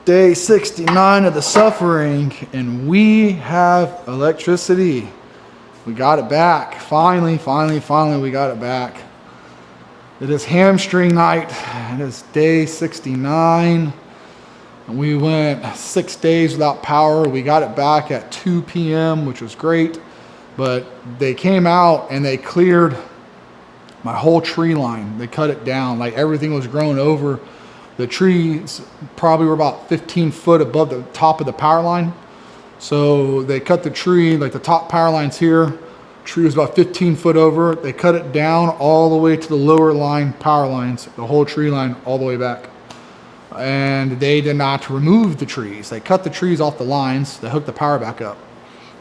Day 69 of the suffering, and we have electricity. We got it back. Finally, we got it back. It is hamstring night. It is day 69. And we went 6 days without power. We got it back at 2 p.m., which was great. But they came out and they cleared my whole tree line. They cut it down. Like everything was grown over. The trees probably were about 15 foot above the top of the power line. So they cut the tree, like the top power line's here. Tree was about 15 foot over. They cut it down all the way to the lower line power lines, the whole tree line all the way back. And they did not remove the trees. They cut the trees off the lines. They hooked the power back up,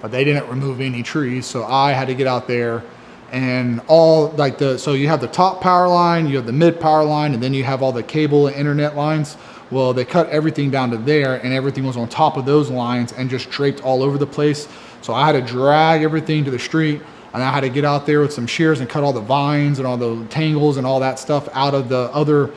but they didn't remove any trees. So I had to get out there and so you have the top power line, you have the mid power line, and then you have all the cable and internet lines. Well, they cut everything down to there, and everything was on top of those lines and just draped all over the place. So I had to drag everything to the street, and I had to get out there with some shears and cut all the vines and all the tangles and all that stuff out of the other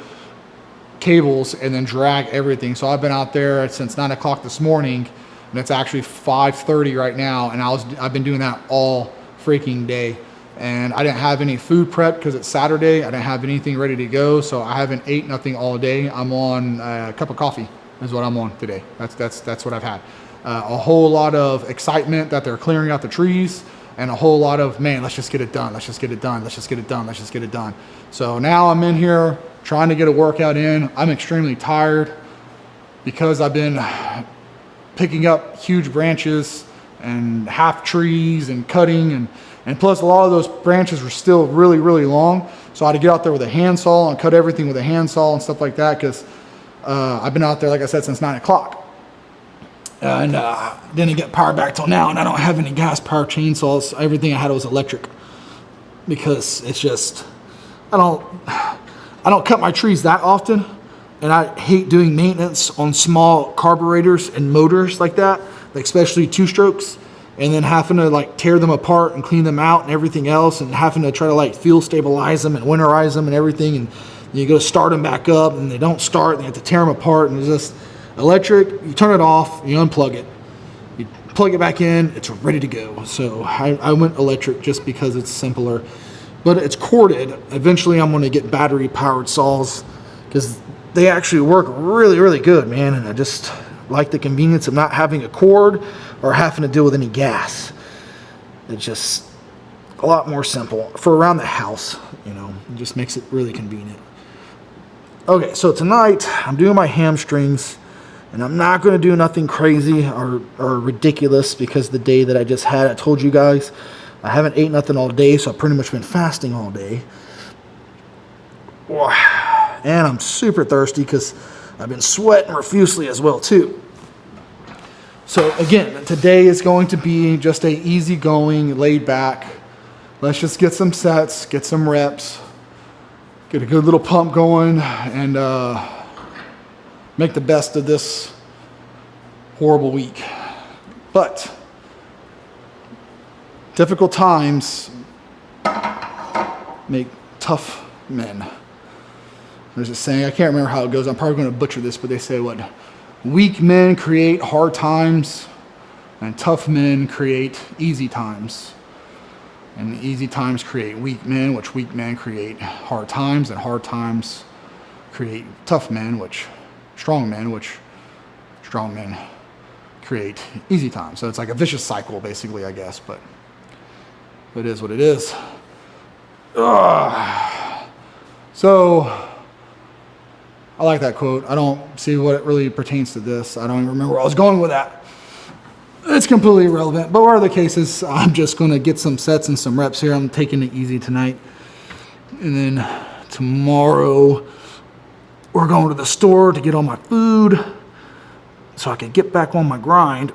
cables and then drag everything. So I've been out there since 9 o'clock this morning, and it's actually 5:30 right now, and I've been doing that all freaking day. And I didn't have any food prep because it's Saturday. I didn't have anything ready to go, so I haven't ate nothing all day. I'm on a cup of coffee is what I'm on today. That's what I've had. A whole lot of excitement that they're clearing out the trees, and a whole lot of, man, let's just get it done. Let's just get it done. Let's just get it done. Let's just get it done. So now I'm in here trying to get a workout in. I'm extremely tired because I've been picking up huge branches and half trees and cutting, and plus a lot of those branches were still really, really long. So I had to get out there with a handsaw and cut everything with a handsaw and stuff like that, because I've been out there, like I said, since 9 o'clock. And didn't get power back till now, and I don't have any gas power chainsaws. Everything I had was electric, because it's just, I don't cut my trees that often, and I hate doing maintenance on small carburetors and motors like that, like especially two strokes, and then having to like tear them apart and clean them out and everything else, and having to try to like fuel stabilize them and winterize them and everything, and you go to start them back up and they don't start, and you have to tear them apart. And it's just electric. You turn it off, you unplug it, you plug it back in, it's ready to go. So I went electric just because it's simpler, but it's corded. Eventually I'm going to get battery powered saws, because they actually work really, really good, man. And I just like the convenience of not having a cord or having to deal with any gas. It's just a lot more simple for around the house, you know. It just makes it really convenient. Okay, so tonight I'm doing my hamstrings, and I'm not going to do nothing crazy or ridiculous, because the day that I just had, I told you guys, I haven't ate nothing all day, so I've pretty much been fasting all day. And I'm super thirsty because I've been sweating profusely as well too. So again, today is going to be just a easygoing, laid back. Let's just get some sets, get some reps, get a good little pump going, and make the best of this horrible week. But difficult times make tough men. There's a saying, I can't remember how it goes. I'm probably going to butcher this, but they say what? Weak men create hard times, and tough men create easy times. And easy times create weak men, which weak men create hard times, and hard times create tough men, which strong men create easy times. So it's like a vicious cycle, basically, I guess, but it is what it is. So I like that quote. I don't see what it really pertains to this. I don't even remember where I was going with that. It's completely irrelevant. But whatever the case is, I'm just going to get some sets and some reps here. I'm taking it easy tonight. And then tomorrow, we're going to the store to get all my food so I can get back on my grind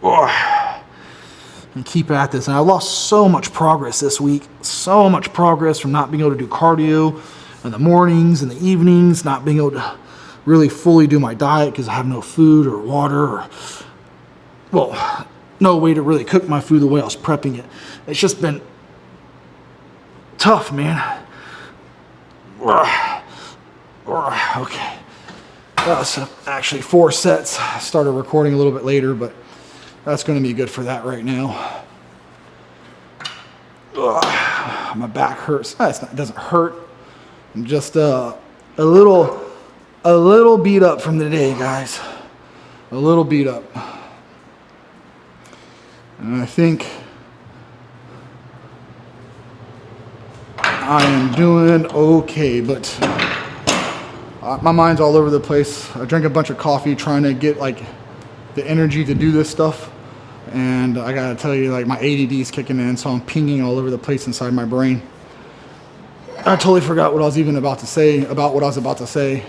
and keep at this. And I lost so much progress this week. So much progress from not being able to do cardio in the mornings and the evenings, not being able to really fully do my diet because I have no food or water, or, well, no way to really cook my food the way I was prepping it. It's just been tough, man. Okay. So actually 4 sets. I started recording a little bit later, but that's going to be good for that right now. Ugh, my back hurts. It doesn't hurt. I'm just a little beat up from the day, guys. A little beat up. And I think I am doing okay, but my mind's all over the place. I drank a bunch of coffee trying to get like the energy to do this stuff. And I gotta tell you, like, my ADD is kicking in, so I'm pinging all over the place inside my brain. I totally forgot what I was even about to say about what I was about to say.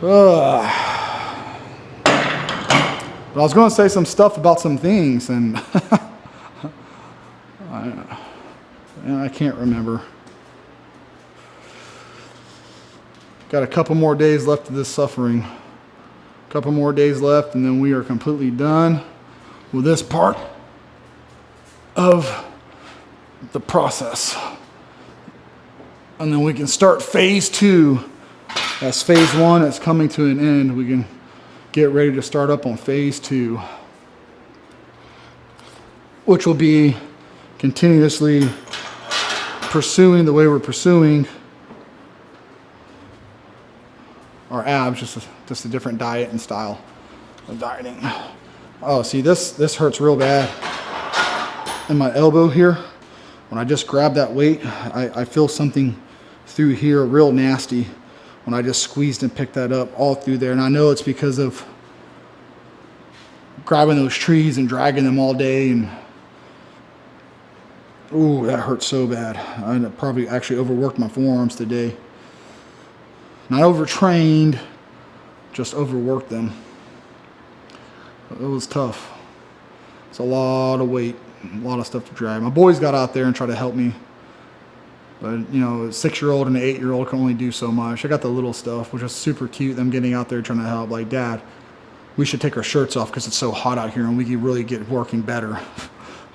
But I was going to say some stuff about some things, and I can't remember. Got a couple more days left of this suffering. A couple more days left, and then we are completely done with this part of the process. And then we can start phase 2. That's phase 1 that's coming to an end. We can get ready to start up on phase 2, which will be continuously pursuing the way we're pursuing our abs, just a different diet and style of dieting. Oh, see, this hurts real bad in my elbow here. When I just grab that weight, I feel something through here real nasty when I just squeezed and picked that up all through there. And I know it's because of grabbing those trees and dragging them all day. And ooh, that hurts so bad. I probably actually overworked my forearms today. Not overtrained, just overworked them. It was tough. It's a lot of weight, a lot of stuff to drag. My boys got out there and tried to help me. But, you know, a 6-year-old and an 8-year-old can only do so much. I got the little stuff, which is super cute, them getting out there trying to help. Like, Dad, we should take our shirts off because it's so hot out here and we can really get working better.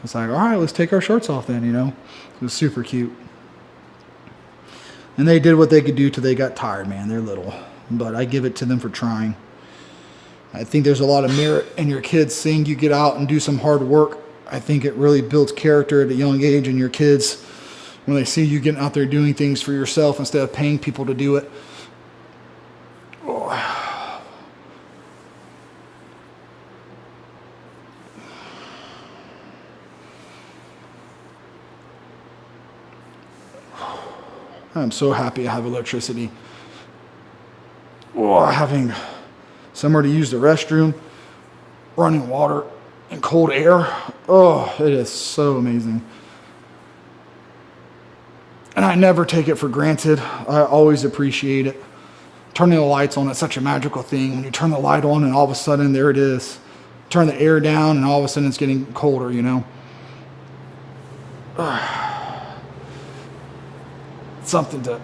It's like, all right, let's take our shirts off then, you know. It was super cute. And they did what they could do till they got tired, man. They're little. But I give it to them for trying. I think there's a lot of merit in your kids seeing you get out and do some hard work. I think it really builds character at a young age in your kids when they see you getting out there doing things for yourself instead of paying people to do it. Oh. I'm so happy I have electricity. Oh, having somewhere to use the restroom, running water, and cold air. Oh, it is so amazing. And I never take it for granted. I always appreciate it. Turning the lights on is such a magical thing. When you turn the light on and all of a sudden there it is. Turn the air down and all of a sudden it's getting colder, you know. Something to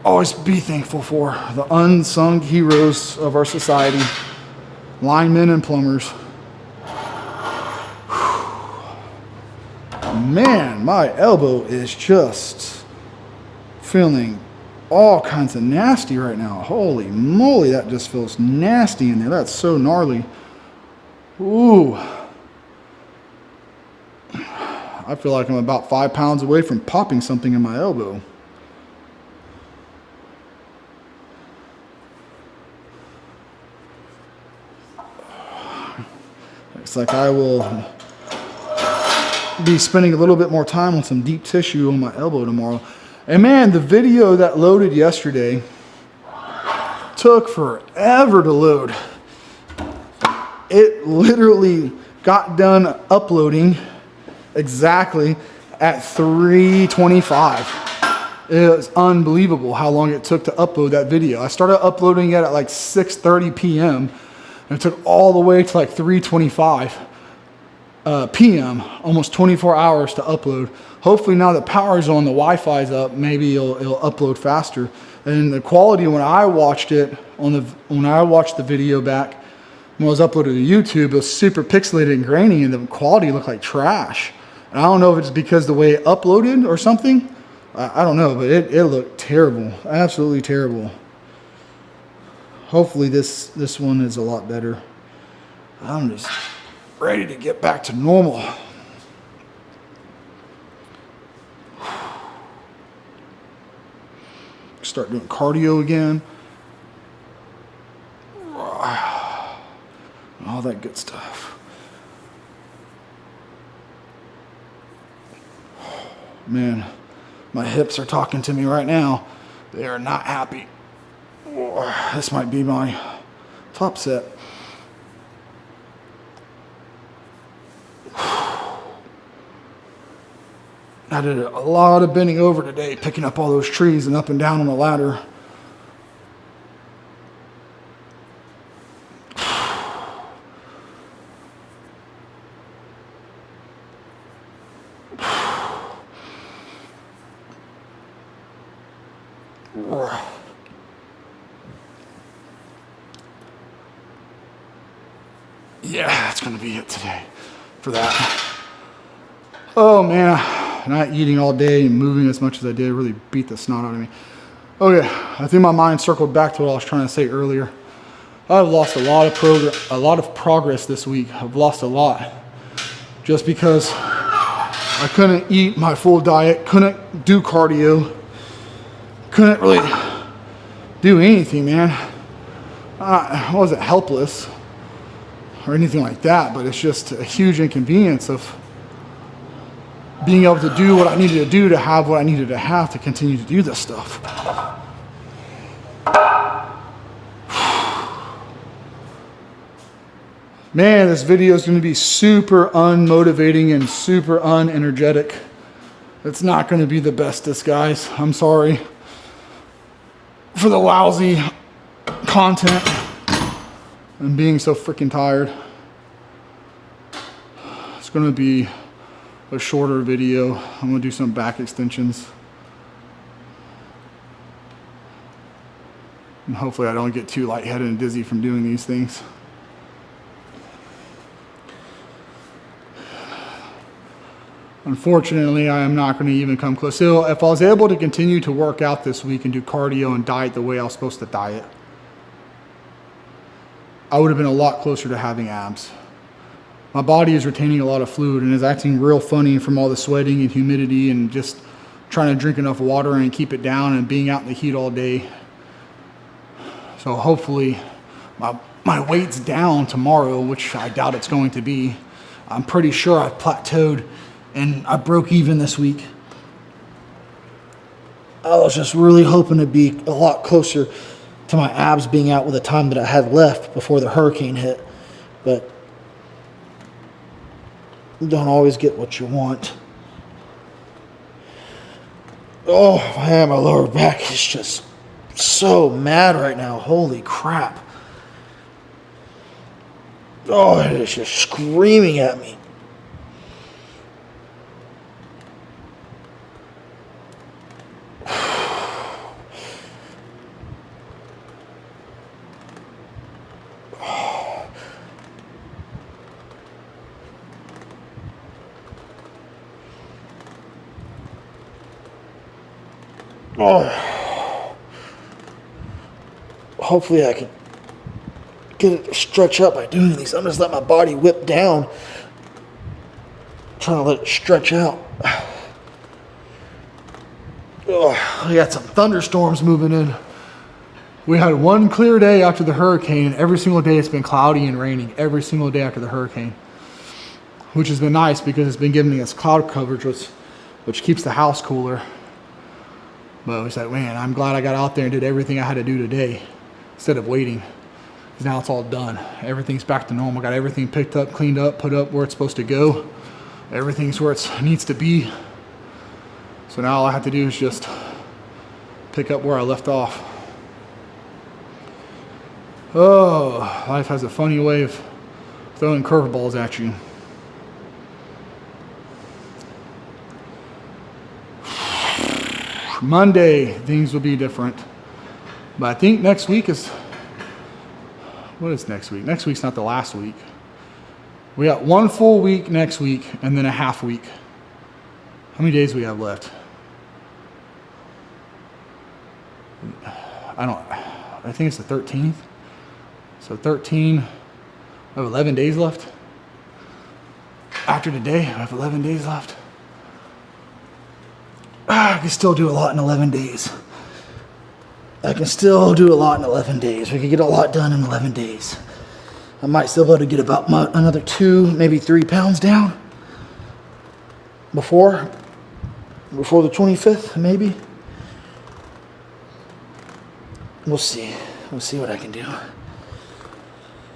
always be thankful for. The unsung heroes of our society. Linemen and plumbers. Man, my elbow is just feeling all kinds of nasty right now. Holy moly, that just feels nasty in there. That's so gnarly. Ooh. I feel like I'm about 5 pounds away from popping something in my elbow. Looks like I will be spending a little bit more time on some deep tissue on my elbow tomorrow. And man, the video that loaded yesterday took forever to load. It literally got done uploading exactly at 3:25. It was unbelievable how long it took to upload that video. I started uploading it at like 6:30 p.m. and it took all the way to like 3:25 p.m., almost 24 hours to upload. Hopefully now that power's on, the Wi-Fi's up, maybe it'll upload faster. And the quality when I watched it when I watched the video back when it was uploaded to YouTube, it was super pixelated and grainy, and the quality looked like trash. And I don't know if it's because the way it uploaded or something. I don't know, but it looked terrible, absolutely terrible. hopefully this one is a lot better. I'm just ready to get back to normal. Start doing cardio again. All that good stuff. Man, my hips are talking to me right now. They are not happy. This might be my top set. I did a lot of bending over today, picking up all those trees and up and down on the ladder. Yeah, that's going to be it today for that. Oh man, not eating all day and moving as much as I did really beat the snot out of me. Oh yeah, I think my mind circled back to what I was trying to say earlier. I've lost a lot of progress this week. I've lost a lot just because I couldn't eat my full diet, couldn't do cardio, couldn't really do anything, man. I wasn't helpless or anything like that, but it's just a huge inconvenience of being able to do what I needed to do to have what I needed to have to continue to do this stuff. Man, this video is going to be super unmotivating and super unenergetic. It's not going to be the bestest, guys. I'm sorry for the lousy content and being so freaking tired. It's going to be a shorter video. I'm going to do some back extensions. And hopefully I don't get too lightheaded and dizzy from doing these things. Unfortunately, I am not going to even come close. So if I was able to continue to work out this week and do cardio and diet the way I was supposed to diet, I would have been a lot closer to having abs. My body is retaining a lot of fluid and is acting real funny from all the sweating and humidity and just trying to drink enough water and keep it down and being out in the heat all day. So hopefully my weight's down tomorrow, which I doubt it's going to be. I'm pretty sure I've plateaued and I broke even this week. I was just really hoping to be a lot closer to my abs being out with the time that I had left before the hurricane hit. But you don't always get what you want. Oh man, my lower back is just so mad right now. Holy crap. Oh, it is just screaming at me. Oh, hopefully I can get it to stretch up by doing these. I'm just letting my body whip down, trying to let it stretch out. Oh, we got some thunderstorms moving in. We had one clear day after the hurricane, and every single day it's been cloudy and raining every single day after the hurricane, which has been nice because it's been giving us cloud coverage, which keeps the house cooler. But I was like, man, I'm glad I got out there and did everything I had to do today instead of waiting. Because now it's all done. Everything's back to normal. Got everything picked up, cleaned up, put up where it's supposed to go. Everything's where it needs to be. So now all I have to do is just pick up where I left off. Oh, life has a funny way of throwing curveballs at you. Monday, things will be different. But I think next week is... What is next week? Next week's not the last week. We got one full week next week and then a half week. How many days do we have left? I think it's the 13th. So 13, I have 11 days left. After today, I have 11 days left. I can still do a lot in 11 days. I can still do a lot in 11 days. We can get a lot done in 11 days. I might still be able to get about another 2, maybe 3 pounds down before the 25th, maybe. We'll see. We'll see what I can do.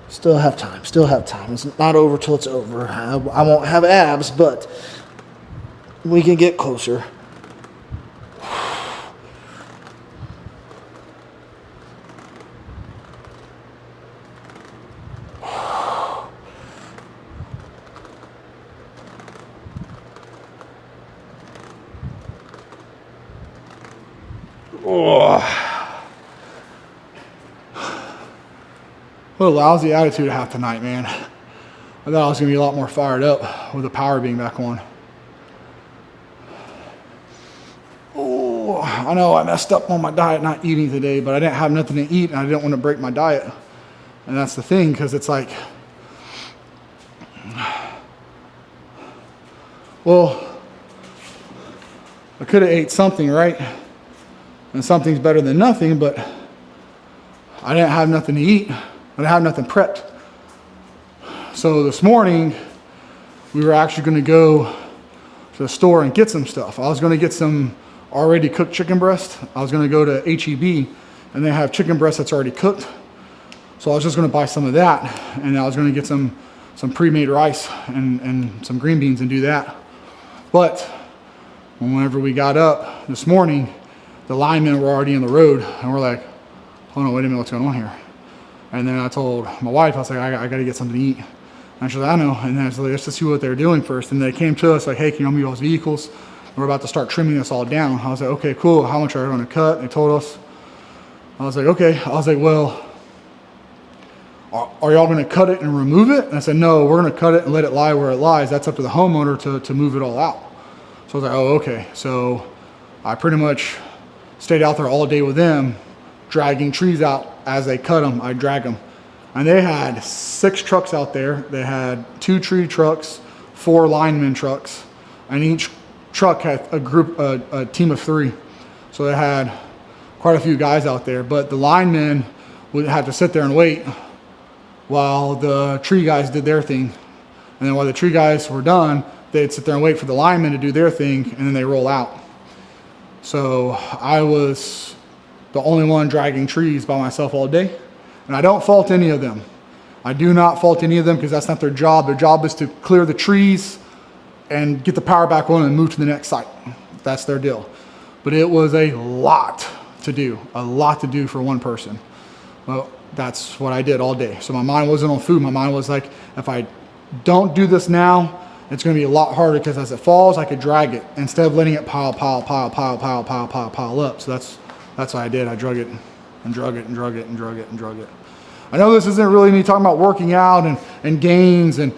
Still have time. Still have time. It's not over till it's over. I won't have abs, but we can get closer. Oh. What a lousy attitude I have tonight, man. I thought I was going to be a lot more fired up with the power being back on. Oh, I know I messed up on my diet not eating today, but I didn't have nothing to eat and I didn't want to break my diet. And that's the thing, because it's like, well, I could have ate something, right? And something's better than nothing, but I didn't have nothing to eat. I didn't have nothing prepped. So this morning, we were actually going to go to the store and get some stuff. I was going to get some already cooked chicken breast. I was going to go to HEB, and they have chicken breast that's already cooked. So I was just going to buy some of that, and I was going to get some pre-made rice and some green beans and do that. But whenever we got up this morning, the linemen were already in the road, and we're like, hold on, wait a minute, what's going on here? And then I told my wife, I was like, I got to get something to eat. And she's like, I know. And then I was like, let's just see what they're doing first. And they came to us like, hey, can you move those vehicles? We're about to start trimming this all down. I was like, okay, cool. How much are you going to cut? They told us. I was like, okay. I was like, well, are y'all going to cut it and remove it? And I said, no, we're going to cut it and let it lie where it lies. That's up to the homeowner to move it all out. So I was like, oh, okay. So I pretty much stayed out there all day with them, dragging trees out. As they cut them, I drag them. And they had 6 trucks out there. They had 2 tree trucks, 4 lineman trucks, and each truck had a team of 3. So they had quite a few guys out there. But the linemen would have to sit there and wait while the tree guys did their thing. And then while the tree guys were done, they'd sit there and wait for the linemen to do their thing, and then they roll out. So I was the only one dragging trees by myself all day. And I don't fault any of them. I do not fault any of them because that's not their job. Their job is to clear the trees and get the power back on and move to the next site. That's their deal. But it was a lot to do for one person. Well, that's what I did all day. So my mind wasn't on food. My mind was like, if I don't do this now, it's going to be a lot harder because as it falls, I could drag it instead of letting it pile up. So that's what I did. I drug it and drug it and drug it and drug it and drug it. I know this isn't really me talking about working out and gains and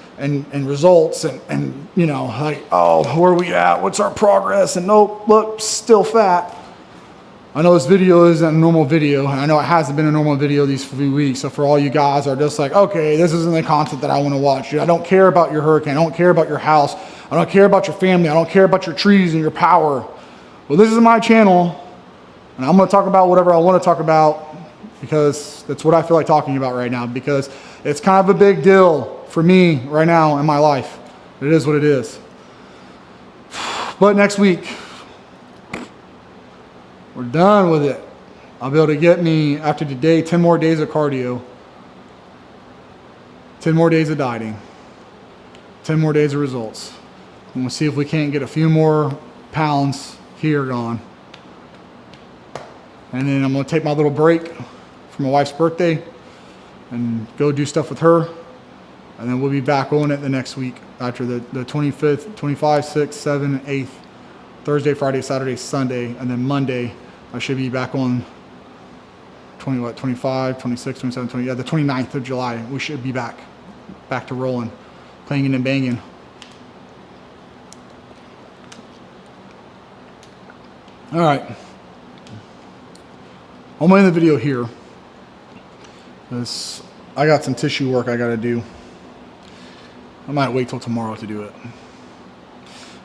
results and you know, like, oh, where are we at? What's our progress? And nope, look, still fat. I know this video isn't a normal video, and I know it hasn't been a normal video these few weeks. So for all you guys are just like, okay, this isn't the content that I want to watch. Dude, I don't care about your hurricane. I don't care about your house. I don't care about your family. I don't care about your trees and your power. Well, this is my channel, and I'm going to talk about whatever I want to talk about because that's what I feel like talking about right now, because it's kind of a big deal for me right now in my life. It is what it is. But next week, we're done with it. I'll be able to get me, after today, 10 more days of cardio, 10 more days of dieting, 10 more days of results. And we'll see if we can't get a few more pounds here gone. And then I'm going to take my little break for my wife's birthday and go do stuff with her. And then we'll be back on it the next week after the 25th, 25, 6, 7, 8th, Thursday, Friday, Saturday, Sunday, and then Monday I should be back on 25, 26, 27, 20, yeah, the 29th of July. We should be back to rolling, clanging and banging. All right. I'm going to end the video here. I got some tissue work I got to do. I might wait till tomorrow to do it.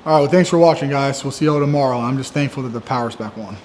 All right, well, thanks for watching, guys. We'll see you all tomorrow. I'm just thankful that the power's back on.